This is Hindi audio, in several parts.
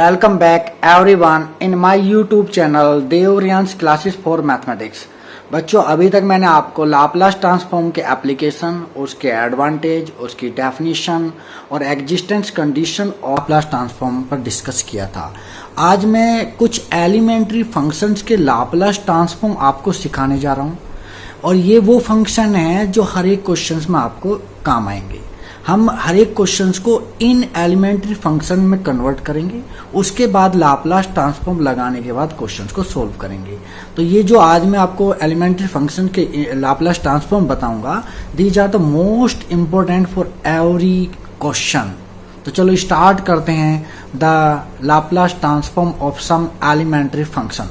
Welcome back everyone in my YouTube channel Devarians classes for mathematics. बच्चों, अभी तक मैंने आपको लाप्लास ट्रांसफॉर्म के एप्लीकेशन, उसके एडवांटेज, उसकी डेफिनेशन और existence condition of Laplace transform पर डिस्कस किया था। आज मैं कुछ एलिमेंट्री फंक्शंस के लाप्लास ट्रांसफॉर्म आपको सिखाने जा रहा हूँ और ये वो फंक्शन है जो हर एक क्वेश्चंस में आपको काम आएंगे। हम हर एक क्वेश्चंस को इन एलिमेंट्री फंक्शन में कन्वर्ट करेंगे, उसके बाद लाप्लास ट्रांसफॉर्म लगाने के बाद क्वेश्चंस को सोल्व करेंगे। तो ये जो आज मैं आपको एलिमेंट्री फंक्शन के लाप्लास ट्रांसफॉर्म बताऊंगा, these are the most important for every question. तो चलो स्टार्ट करते हैं the Laplace transform of some elementary function.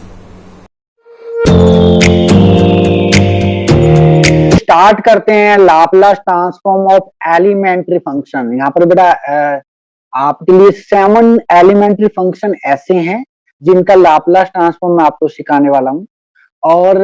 Start करते हैं Laplace transform of elementary function. यहाँ पर बेटा आपके लिए 7 एलिमेंट्री फंक्शन ऐसे हैं जिनका लाप्लास ट्रांसफॉर्म मैं आपको सिखाने वाला हूँ। और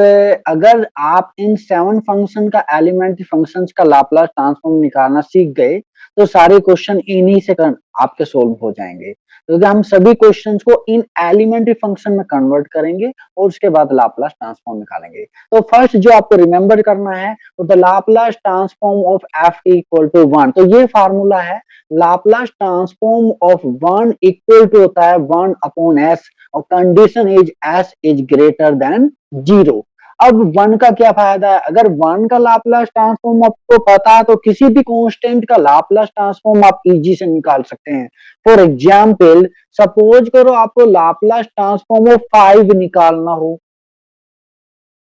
अगर आप इन 7 फंक्शन का एलिमेंट्री फंक्शंस का लाप्लास ट्रांसफॉर्म निकालना सीख गए तो सारे क्वेश्चन इन्हीं से आपके सोल्व हो जाएंगे, क्योंकि हम सभी क्वेश्चंस को इन एलिमेंट्री फंक्शन में कन्वर्ट करेंगे और उसके बाद लाप्लास ट्रांसफॉर्म निकालेंगे। तो फर्स्ट जो आपको रिमेंबर करना है तो the Laplace transform of f equal to 1। तो ये फार्मूला है, Laplace transform of 1 equal to होता है 1 अपॉन एस और condition is s is greater than 0। अब 1 का क्या फायदा है? अगर 1 का लाप्लास ट्रांसफॉर्म आपको पता है तो किसी भी कांस्टेंट का लाप्लास ट्रांसफॉर्म आप इजी से निकाल सकते हैं। फॉर एग्जांपल, सपोज करो आपको लाप्लास ट्रांसफॉर्म ऑफ 5 निकालना हो,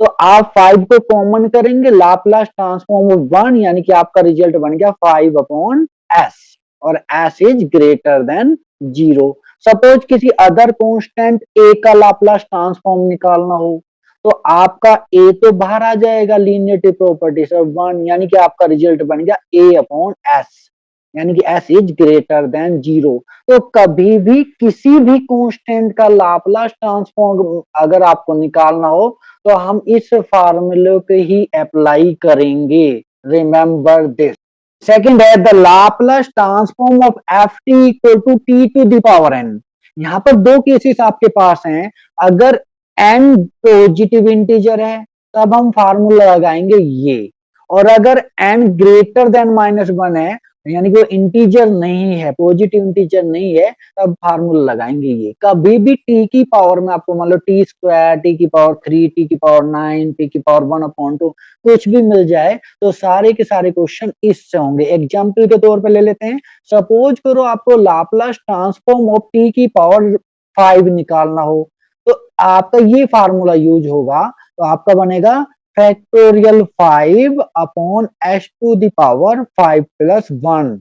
तो आप 5 को कॉमन करेंगे, लाप्लास ट्रांसफॉर्म ऑफ 1, यानी कि आपका रिजल्ट बन गया 5 अपॉन एस और s is greater than 0। Suppose किसी अदर कांस्टेंट ए का लाप्लास ट्रांसफॉर्म निकालना हो तो आपका ए तो बाहर आ जाएगा लीनियरिटी प्रॉपर्टी से 1, यानी कि आपका रिजल्ट बन गया ए अपॉन एस, यानी कि एस इज ग्रेटर देन 0। तो कभी भी किसी भी कांस्टेंट का लाप्लास ट्रांसफॉर्म अगर आपको निकालना हो तो हम इस फार्मूले पे ही अप्लाई करेंगे। Remember this. सेकंड है the Laplace transform of f t equal to t to the power n. यहाँ पर दो केसेस आपके पास हैं। अगर एन पॉजिटिव इंटीजर है तब हम फार्मूला लगाएंगे ये, और अगर एन ग्रेटर देन -1 है यानी कि वो इंटीजर नहीं है, पॉजिटिव इंटीजर नहीं है, तब फार्मूला लगाएंगे ये। कभी भी टी की पावर में आपको मान लो टी स्क्वायर, टी की पावर 3, टी की पावर 9, टी की पावर 1/2 कुछ भी मिल जाए तो सारे के सारे क्वेश्चन इससे होंगे। एग्जाम्पल के तौर पे ले लेते हैं। सपोज करो आपको लाप्लास ट्रांसफॉर्म ऑफ टी की पावर 5 निकालना हो तो आपका ये फार्मूला यूज होगा, तो आपका बनेगा factorial 5 upon s to the power 5 plus 1।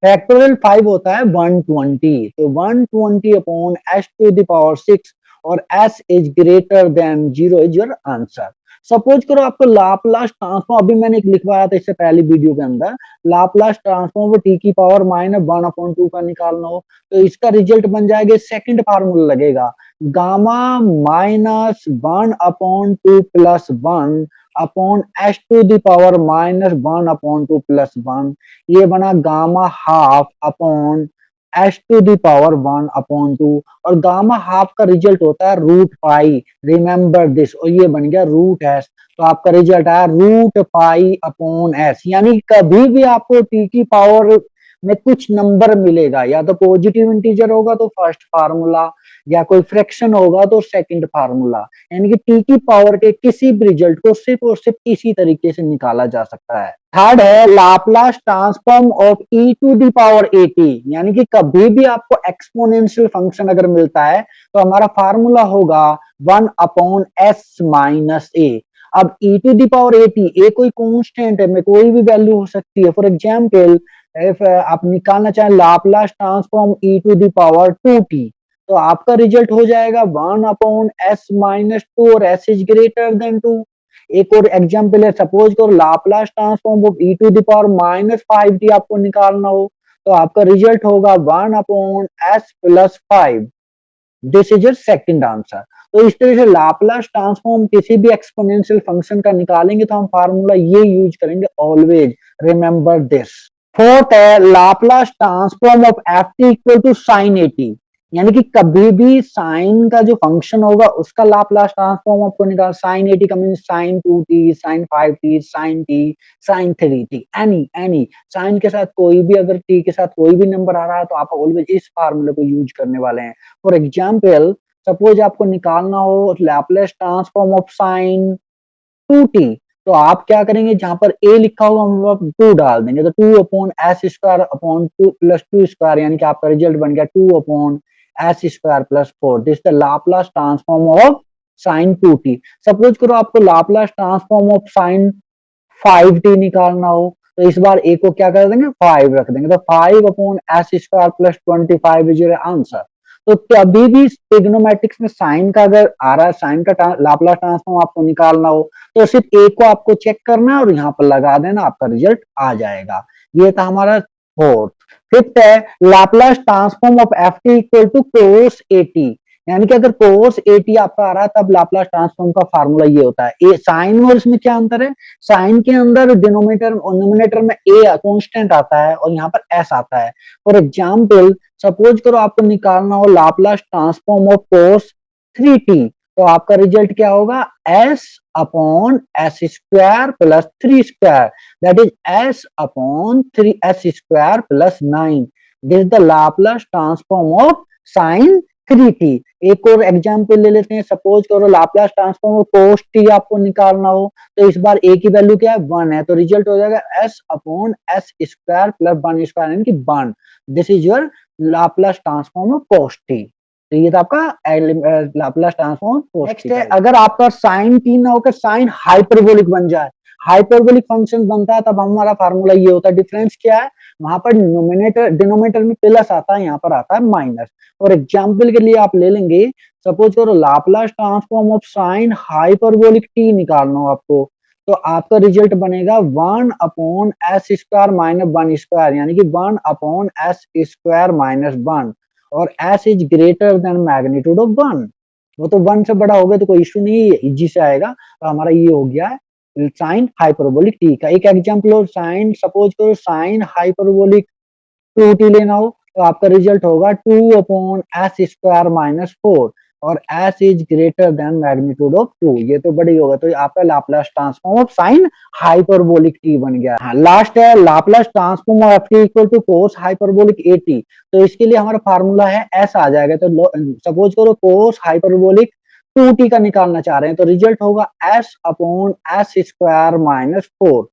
Factorial 5 होता है 120, तो 120 upon s to the power 6 और s is greater than 0 is your answer. Suppose करो आपको लाप्लास ट्रांसफॉर्म, अभी मैंने एक लिखवाया था इससे पहली वीडियो के अंदर, लाप्लास ट्रांसफॉर्म टी की पावर -1/2 का निकालना हो तो इसका रिजल्ट बन जाएगा, सेकंड फार्मूला लगेगा gamma -1/2 plus 1 upon s to the power -1/2 plus 1। ये बना gamma half upon s to the power 1/2 और गामा हाफ का रिजल्ट होता है √π। Remember this. और ये बन गया √s, तो आपका रिजल्ट आया √π अपॉन s। यानी कभी भी आपको टी की पावर में कुछ नंबर मिलेगा, या तो पॉजिटिव इंटीजर होगा तो फर्स्ट फार्मूला, या कोई फ्रैक्शन होगा तो सेकंड फार्मूला, यानी कि टी की पावर के किसी भी रिजल्ट को सिर्फ और सिर्फ इसी तरीके से निकाला जा सकता है। थर्ड है Laplace transform of e to the power at, यानी कि कभी भी आपको एक्सपोनेंशियल फंक्शन अगर मिलता है तो हमारा फार्मूला होगा 1 अपॉन s माइनस a। अब e to the power at, a कोई कांस्टेंट है, में कोई भी वैल्यू हो सकती है। फॉर एग्जांपल आप निकालना चाहें Laplace transform e to the power 2t तो आपका रिजल्ट हो जाएगा 1 अपॉन s माइनस 2 और s इज ग्रेटर देन 2। एक और एग्जांपल है, सपोज करो Laplace transform of e to the power -5t आपको निकालना हो तो आपका रिजल्ट होगा 1 upon s plus 5। This is your second answer. तो इस तरह से लाप्लास ट्रांसफॉर्म किसी भी एक्सपोनेंशियल फंक्शन का निकालेंगे तो हम फार्मूला ये यूज करेंगे ऑलवेज। Remember this. फोर्थ है Laplace transform of f t equal to sine 80, यानी कि कभी भी साइन का जो फंक्शन होगा उसका लाप्लास ट्रांसफॉर्म आपको निकाल, साइन 80 का mean sine 2t, sine 5t, sine t, sine 3t, any sine के साथ कोई भी, अगर t के साथ कोई भी नंबर आ रहा है तो आप ऑलवेज इस फार्मूले को यूज करने वाले हैं। फॉर एग्जाम्पल सपोज आपको निकालना हो Laplace transform of sign 2t, तो आप क्या करेंगे, जहां पर a लिखा होगा वहां पर 2 डाल देंगे, तो 2 upon S square upon 2 plus 2 square, यानी कि आपका रिजल्ट बन गया 2 upon S square plus 4। This the Laplace transform of sign 2t। Suppose करो आपको Laplace transform of sign 5t निकालना हो, तो इस बार a को क्या कर देंगे, 5 रख देंगे, तो 5 upon S square plus 25 is your answer. तो कभी भी ट्रिग्नोमेट्रिक्स में साइन का अगर आ रहा है, साइन का लाप्लास ट्रांसफॉर्म आपको निकालना हो, तो सिर्फ a को आपको चेक करना है और यहाँ पर लगा देना, आपका रिजल्ट आ जाएगा। ये था हमारा फोर्थ। फिफ्थ है Laplace transform of f t equal to cos a t, यानी कि अगर कोस ए टी आपका आ रहा है तब लाप्लास ट्रांसफॉर्म का फार्मूला ये होता है। साइन और इसमें क्या अंतर है, साइन के अंदर डिनोमिनेटर और न्यूमरेटर में ए कांस्टेंट आता है और यहाँ पर एस आता है। फॉर एग्जाम्पल सपोज करो आपको निकालना हो Laplace transform of cos 3t, तो आपका रिजल्ट क्या होगा, s upon S square plus 3 square, that is s upon 3s square plus 9। This is the Laplace transform of sign 3t। एक और एग्जांपल ले लेते हैं, सपोज करो Laplace transform of cos t आपको निकालना हो, तो इस बार a की वैल्यू क्या है, 1 है, तो रिजल्ट हो जाएगा s upon S square plus 1 square, यानी कि 1। This is your Laplace transform of cos t। तो ये था आपका Laplace transform cos t। Next है, अगर आपका साइन t ना होकर साइन हाइपरबोलिक बन जाए, हाइपरबोलिक फंक्शन बनता है, तब हमारा फार्मूला ये होता है। डिफरेंस क्या है, वहां पर न्यूमिनेटर डिनोमिनेटर में प्लस आता है, यहाँ पर आता है माइनस। और एग्जाम्पल के लिए आप ले लेंगे, सपोज करो Laplace transform of sine hyperbolic T निकालना हो आपको, तो आपका रिजल्ट बनेगा 1 upon S square minus 1 square, यानी कि 1 अपॉन एस स्क्वायर माइनस 1, और s is greater than magnitude of 1। वो तो 1 से बड़ा हो गया तो कोई इश्यू नहीं है, इजी से आएगा। तो हमारा ये हो गया है साइन हाइपरबोलिक टी का। एक एग्जाम्पल और साइन, सपोज करो साइन हाइपरबोलिक 2t लेना हो, तो आपका रिजल्ट होगा 2 अपॉन एस स्क्वायर माइनस 4, और s is greater than magnitude of 2। ये तो बड़ी होगा, तो आपका Laplace transform of sine hyperbolic t बन गया। हाँ, लास्ट है Laplace transform of f t equal to cos hyperbolic a t, तो इसके लिए हमारा फार्मूला है एस आ जाएगा। तो सपोज करो कोस हाइपरबोलिक 2t का निकालना चाह रहे हैं, तो रिजल्ट होगा S upon S square minus 4,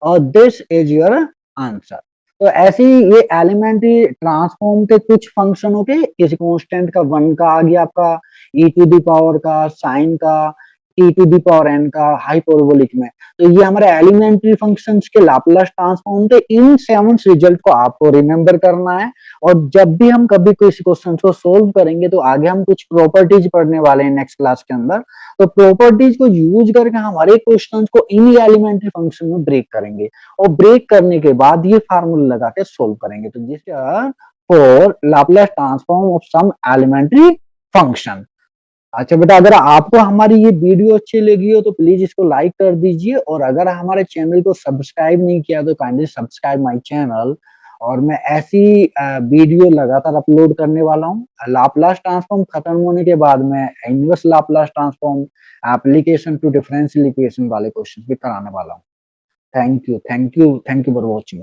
और दिस इज योर आंसर। तो ऐसे ही ये एलिमेंट्री ट्रांसफॉर्म के कुछ फंक्शन हो गए, किसी कांस्टेंट का 1 का आ गया आपका, e टू द पावर का, साइन का, t to the power n का हाइपरबोलिक में। तो ये हमारे एलिमेंट्री फंक्शंस के लाप्लास ट्रांसफॉर्म थे। इन 7 रिजल्ट को आपको रिमेंबर करना है, और जब भी हम कभी किसी क्वेश्चन को सोल्व करेंगे तो आगे हम कुछ प्रॉपर्टीज पढ़ने वाले हैं नेक्स्ट क्लास के अंदर। तो प्रॉपर्टीज को यूज करके हम हर एक क्वेश्चन को इन एलिमेंट्री फंक्शन में ब्रेक करेंगे, और ब्रेक करने के बाद ये फार्मूला लगा के सोल्व करेंगे। तो this for Laplace transform of some elementary function. अच्छा बेटा, अगर आपको हमारी ये वीडियो अच्छी लगी हो तो प्लीज इसको लाइक कर दीजिए, और अगर हमारे चैनल को सब्सक्राइब नहीं किया तो काइंडली सब्सक्राइब माय चैनल। और मैं ऐसी वीडियो लगातार अपलोड करने वाला हूँ। लाप्लास ट्रांसफॉर्म खत्म होने के बाद मैं inverse Laplace transform, application to differential equation वाले क्वेश्चन भी कराने वाला हूँ। Thank you for watching.